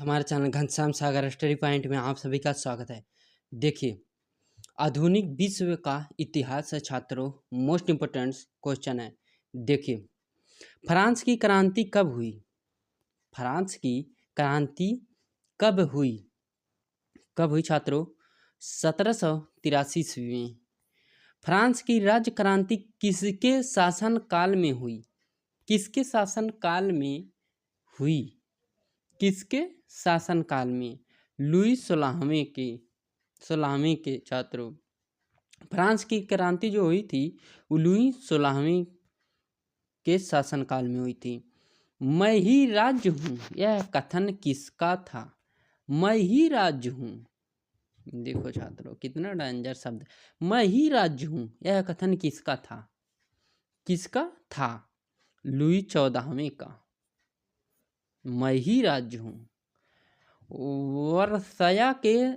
हमारे चैनल घनश्याम सागर study point में आप सभी का स्वागत है। देखिए, आधुनिक विश्व का इतिहास है छात्रों, मोस्ट इम्पोर्टेंट क्वेश्चन है। देखिए, फ्रांस की क्रांति कब हुई? फ्रांस की क्रांति कब हुई? कब हुई छात्रों? 1783 ईस्वी में। फ्रांस की राज्य क्रांति किसके शासन काल में हुई? किसके शासन काल में हुई? किसके शासनकाल में? लुई 16वें के छात्रों। फ्रांस की क्रांति जो हुई थी वो लुई 16वें के शासनकाल में हुई थी। मैं ही राज्य हूँ, यह कथन किसका था? मैं ही राज्य हूँ। देखो छात्रों, कितना डेंजर शब्द। मैं ही राज्य हूँ, यह कथन किसका था? किसका था? लुई 14वें का। मैं ही राज्य हूँ। वर्साया के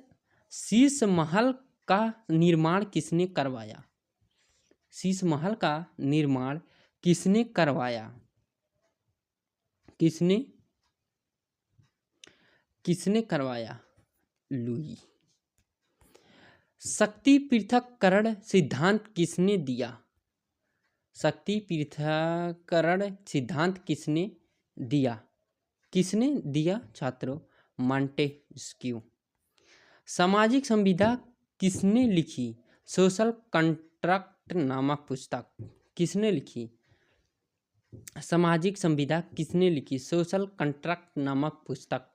शीश महल का निर्माण किसने करवाया? शीश महल का निर्माण किसने करवाया? किसने करवाया? लुई। शक्ति पृथक्करण सिद्धांत किसने दिया? शक्ति पृथक्करण सिद्धांत किसने दिया? किसने दिया छात्रों? मॉन्टेस्क्यू। सामाजिक संविदा किसने लिखी? सोशल कंट्रैक्ट नामक पुस्तक किसने लिखी? सामाजिक संविदा किसने लिखी? सोशल कंट्रैक्ट नामक पुस्तक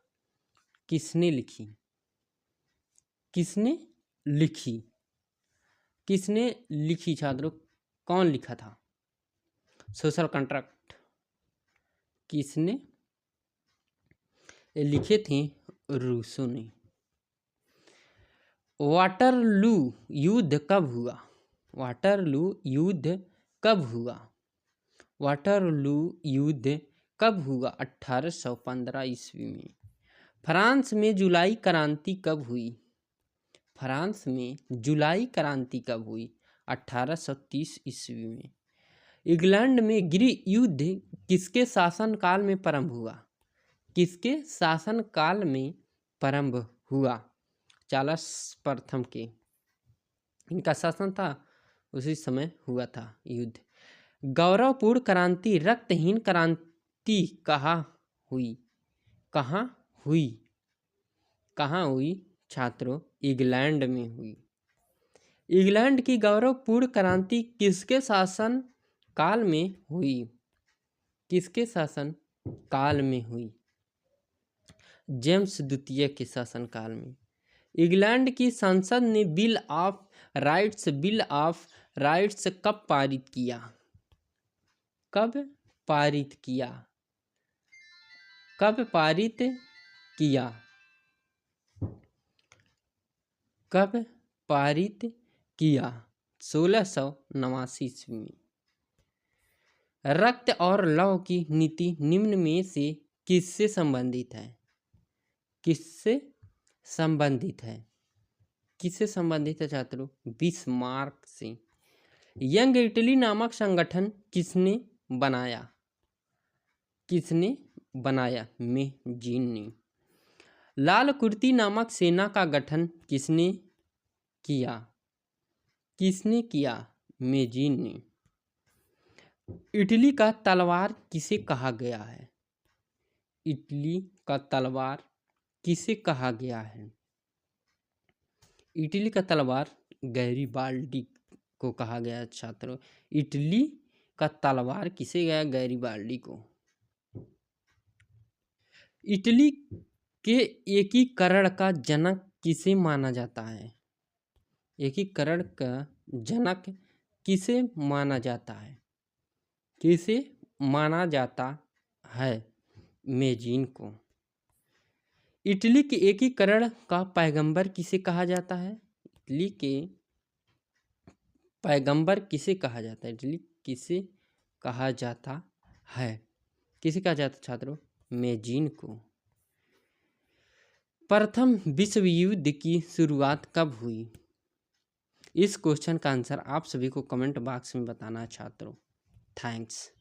किसने लिखी? किसने लिखी? किसने लिखी छात्रों? कौन लिखा था सोशल कंट्रैक्ट? किसने लिखे थे? रूसो ने। वाटरलू युद्ध कब हुआ? वाटरलू युद्ध कब हुआ? वाटरलू युद्ध कब हुआ? 1815 ईस्वी में। फ्रांस में जुलाई क्रांति कब हुई? फ्रांस में जुलाई क्रांति कब हुई? 1830 ईस्वी में। इंग्लैंड में गृह युद्ध किसके शासनकाल में प्रारंभ हुआ? किसके शासनकाल में प्रारंभ हुआ? चार्ल्स प्रथम के। इनका शासन था, उसी समय हुआ था युद्ध। गौरवपूर्ण क्रांति रक्तहीन क्रांति कहाँ हुई? कहाँ हुई? कहाँ हुई छात्रों? इंग्लैंड में हुई। इंग्लैंड की गौरवपूर्ण क्रांति किसके शासन काल में हुई? किसके शासन काल में हुई? जेम्स द्वितीय के शासन काल में। इंग्लैंड की संसद ने बिल ऑफ राइट्स कब पारित किया? कब पारित किया? कब पारित किया? कब पारित किया? 1689 ईस्वी में। रक्त और लौह की नीति निम्न में से किससे संबंधित है? किससे संबंधित है? किससे संबंधित है छात्रों? बिस्मार्क से। यंग इटली नामक संगठन किसने बनाया? किसने बनाया? मेजीन ने। लाल कुर्ती नामक सेना का गठन किसने किया? किसने किया? मेजीन ने। इटली का तलवार किसे कहा गया है? इटली का तलवार किसे कहा गया है? इटली का तलवार गैरिबाल्डी को कहा गया छात्रों। इटली का तलवार किसे गया? गैरिबाल्डी को। इटली के एकीकरण का जनक किसे माना जाता है? एकीकरण का जनक किसे माना जाता है? किसे माना जाता है? मेजीन को। इटली के एकीकरण का पैगंबर किसे कहा जाता है? इटली के पैगंबर किसे कहा जाता है? इटली किसे कहा जाता है? किसे कहा जाता छात्रों? मेजीन को। प्रथम विश्व युद्ध की शुरुआत कब हुई? इस क्वेश्चन का आंसर आप सभी को कमेंट बॉक्स में बताना छात्रों। थैंक्स।